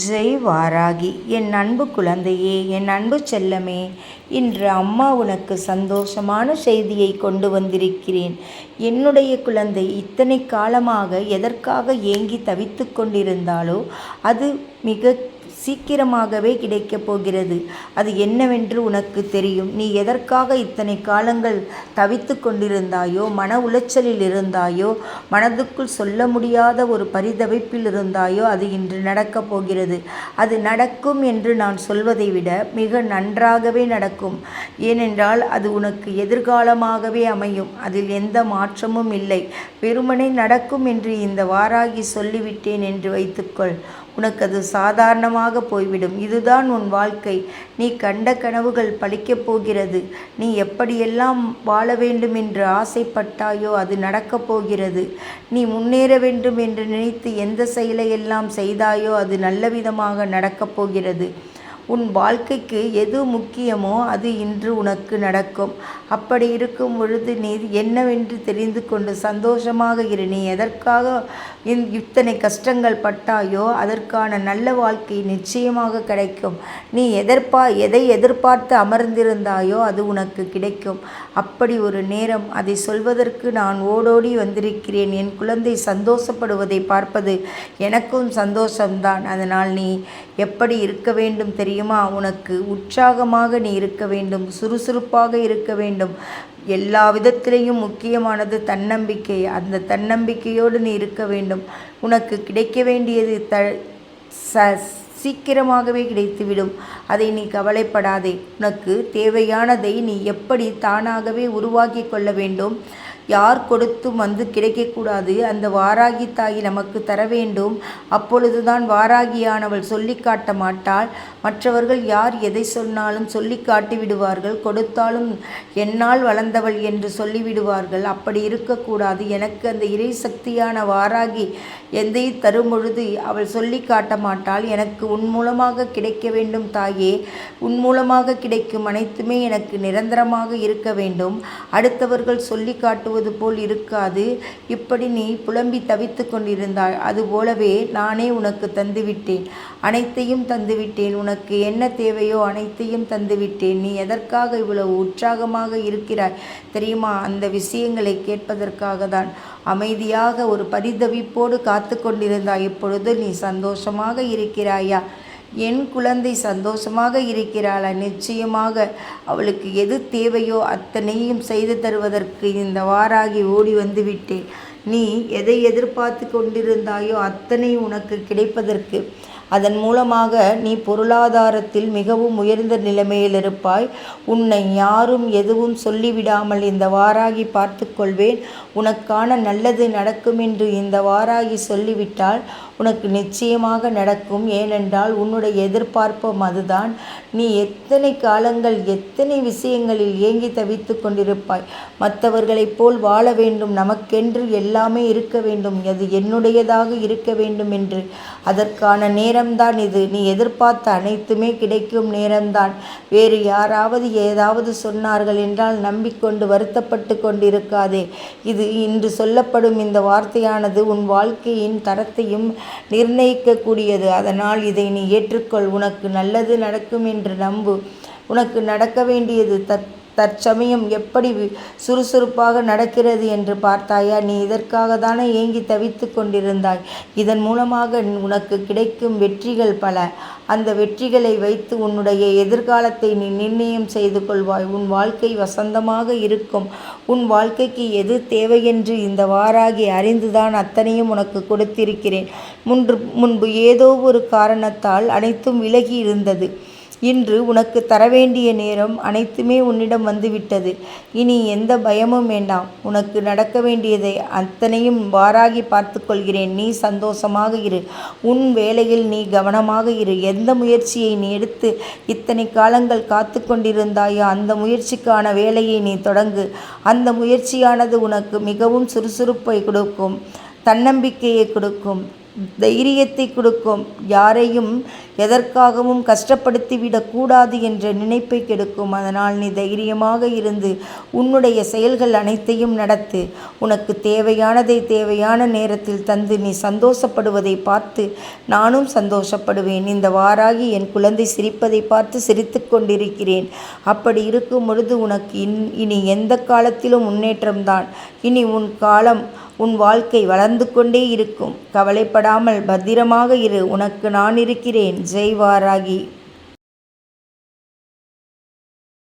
ஜெய் வாராகி. என் அன்பு குழந்தையே, என் அன்பு செல்லமே, இன்று அம்மா உனக்கு சந்தோஷமான செய்தியை கொண்டு வந்திருக்கிறேன். என்னுடைய குழந்தை இத்தனை காலமாக எதற்காக ஏங்கி தவித்து கொண்டிருந்தாலோ அது மிக சீக்கிரமாகவே கிடைக்கப் போகிறது. அது என்னவென்று உனக்கு தெரியும். நீ எதற்காக இத்தனை காலங்கள் தவித்து கொண்டிருந்தாயோ, மன உளைச்சலில் இருந்தாயோ, மனதுக்குள் சொல்ல முடியாத ஒரு பரிதவிப்பில் இருந்தாயோ, அது இன்று நடக்கப் போகிறது. அது நடக்கும் என்று நான் சொல்வதை விட மிக நன்றாகவே நடக்கும். ஏனென்றால் அது உனக்கு எதிர்காலமாகவே அமையும். அதில் எந்த மாற்றமும் இல்லை. வெறுமனே நடக்கும் என்று இந்த வாராகி சொல்லிவிட்டேன் என்று வைத்துக்கொள். உனக்கு அது சாதாரணமாக போய்விடும். இதுதான் உன் வாழ்க்கை. நீ கண்ட கனவுகள் பலிக்கப் போகிறது. நீ எப்படியெல்லாம் வாழ வேண்டும் என்று ஆசைப்பட்டாயோ அது நடக்கப் போகிறது. நீ முன்னேற வேண்டும் என்று நினைத்து எந்த செயலை எல்லாம் செய்தாயோ அது நல்ல விதமாக நடக்கப் போகிறது. உன் வாழ்க்கைக்கு எது முக்கியமோ அது இன்று உனக்கு நடக்கும். அப்படி இருக்கும் பொழுது நீ என்னவென்று தெரிந்து கொண்டு சந்தோஷமாக இரு. நீ எதற்காக இத்தனை கஷ்டங்கள் பட்டாயோ அதற்கான நல்ல வாழ்க்கை நிச்சயமாக கிடைக்கும். நீ எதை எதிர்பார்த்து அமர்ந்திருந்தாயோ அது உனக்கு கிடைக்கும். அப்படி ஒரு நேரம், அதை சொல்வதற்கு நான் ஓடோடி வந்திருக்கிறேன். என் குழந்தை சந்தோஷப்படுவதை பார்ப்பது எனக்கும் சந்தோஷம்தான். அதனால் நீ எப்படி இருக்க வேண்டும் தெரியுமா? உனக்கு உற்சாகமாக நீ இருக்க வேண்டும், சுறுசுறுப்பாக இருக்க வேண்டும். எல்லா விதத்திலையும் முக்கியமானது தன்னம்பிக்கை. அந்த தன்னம்பிக்கையோடு நீ இருக்க வேண்டும். உனக்கு கிடைக்க வேண்டியது சீக்கிரமாகவே கிடைத்துவிடும். அதை நீ கவலைப்படாதே. உனக்கு தேவையானதை நீ எப்படி தானாகவே உருவாக்கி கொள்ள வேண்டும். யார் கொடுத்தும் கிடைக்கக்கூடாது. அந்த வாராகி தாய் நமக்கு தர வேண்டும். அப்பொழுதுதான் வாராகியானவள் சொல்லி காட்ட மாட்டாள். மற்றவர்கள் யார் எதை சொன்னாலும் சொல்லி காட்டி விடுவார்கள். கொடுத்தாலும் என்னால் வளர்ந்தவள் என்று சொல்லிவிடுவார்கள். அப்படி இருக்கக்கூடாது. எனக்கு அந்த இறை சக்தியான வாராகி எந்தை தரும் பொழுது அவள் சொல்லி காட்ட மாட்டாள். எனக்கு உன் மூலமாக கிடைக்க வேண்டும் தாயே. உன் மூலமாக கிடைக்கும் அனைத்துமே எனக்கு நிரந்தரமாக இருக்க வேண்டும். அடுத்தவர்கள் சொல்லி காட்டுவது போல் இருக்காது. இப்படி நீ புலம்பி தவித்து கொண்டிருந்தாய். அதுபோலவே நானே உனக்கு தந்துவிட்டேன். அனைத்தையும் தந்துவிட்டேன். உனக்கு என்ன தேவையோ அனைத்தையும் தந்துவிட்டேன். நீ எதற்காக இவ்வளவு உற்சாகமாக இருக்கிறாய் தெரியுமா? அந்த விஷயங்களை கேட்பதற்காக தான். அமைதியாக ஒரு பரிதவிப்போடு காத்து கொண்டிருந்தாய். இப்பொழுது நீ சந்தோஷமாக இருக்கிறாயா? என் குழந்தை சந்தோஷமாக இருக்கிறாளா? நிச்சயமாக அவளுக்கு எது தேவையோ அத்தனையும் செய்து தருவதற்கு இந்த வாராகி ஓடி வந்து விட்டேன். நீ எதை எதிர்பார்த்து கொண்டிருந்தாயோ அத்தனை உனக்கு கிடைப்பதற்கு. அதன் மூலமாக நீ பொருளாதாரத்தில் மிகவும் உயர்ந்த நிலைமையில் இருப்பாய். உன்னை யாரும் எதுவும் சொல்லிவிடாமல் இந்த வாராகி பார்த்து கொள்வேன். உனக்கான நல்லது நடக்கும் என்று இந்த வாராகி சொல்லிவிட்டால் உனக்கு நிச்சயமாக நடக்கும். ஏனென்றால் உன்னுடைய எதிர்பார்ப்பும் அதுதான். நீ எத்தனை காலங்கள் எத்தனை விஷயங்களில் ஏங்கி தவித்து கொண்டிருப்பாய். மற்றவர்களைப் போல் வாழ வேண்டும், நமக்கென்று எல்லாமே இருக்க வேண்டும், அது என்னுடையதாக இருக்க வேண்டும் என்று. அதற்கான நேரம்தான் இது. நீ எதிர்பார்த்த அனைத்துமே கிடைக்கும் நேரம்தான். வேறு யாராவது ஏதாவது சொன்னார்கள் என்றால் நம்பிக்கொண்டு வருத்தப்பட்டு கொண்டிருக்காதே. இது இன்று சொல்லப்படும் இந்த வார்த்தையானது உன் வாழ்க்கையின் தரத்தையும் நிர்ணயிக்கக்கூடியது. அதனால் இதை நீ ஏற்றுக்கொள். உனக்கு நல்லது நடக்கும் என்று நம்பு. உனக்கு நடக்க வேண்டியது தற்சமயம் எப்படி சுறுசுறுப்பாக நடக்கிறது என்று பார்த்தாயா? நீ இதற்காக தானே ஏங்கி தவித்து கொண்டிருந்தாய். இதன் மூலமாக உனக்கு கிடைக்கும் வெற்றிகள் பல. அந்த வெற்றிகளை வைத்து உன்னுடைய எதிர்காலத்தை நீ நிர்ணயம் செய்து கொள்வாய். உன் வாழ்க்கை வசந்தமாக இருக்கும். உன் வாழ்க்கைக்கு எது தேவையென்று இந்த வாராகி அறிந்துதான் அத்தனையும் உனக்கு கொடுத்திருக்கிறேன். முன்பு ஏதோ ஒரு காரணத்தால் அனைத்தும் விலகி இருந்தது. இன்று உனக்கு தரவேண்டிய நேரம் அனைத்துமே உன்னிடம் வந்துவிட்டது. இனி எந்த பயமும் வேண்டாம். உனக்கு நடக்க வேண்டியதை அத்தனையும் வாராகி பார்த்து கொள்கிறேன். நீ சந்தோஷமாக இரு. உன் வேலையில் நீ கவனமாக இரு. எந்த முயற்சியை நீ எடுத்து இத்தனை காலங்கள் காத்து கொண்டிருந்தாயோ அந்த முயற்சிக்கான வேலையை நீ தொடங்கு. அந்த முயற்சியானது உனக்கு மிகவும் சுறுசுறுப்பை கொடுக்கும், தன்னம்பிக்கையை கொடுக்கும். தைரியத்தை கொடுக்கும். யாரையும் எதற்காகவும் கஷ்டப்படுத்திவிடக்கூடாது என்ற நினைப்பை கெடுக்கும். அதனால் நீ தைரியமாக இருந்து உன்னுடைய செயல்கள் அனைத்தையும் நடத்து. உனக்கு தேவையானதை தேவையான நேரத்தில் தந்து நீ சந்தோஷப்படுவதை பார்த்து நானும் சந்தோஷப்படுவேன். இந்த வாராகி என் குழந்தை சிரிப்பதை பார்த்து சிரித்து கொண்டிருக்கிறேன். அப்படி இருக்கும் பொழுது உனக்கு இனி எந்த காலத்திலும் முன்னேற்றம்தான். இனி உன் வாழ்க்கை வளர்ந்து கொண்டே இருக்கும். கவலைப்படாமல் பத்திரமாக இரு. உனக்கு நான் இருக்கிறேன். ஜெய் வாராகி.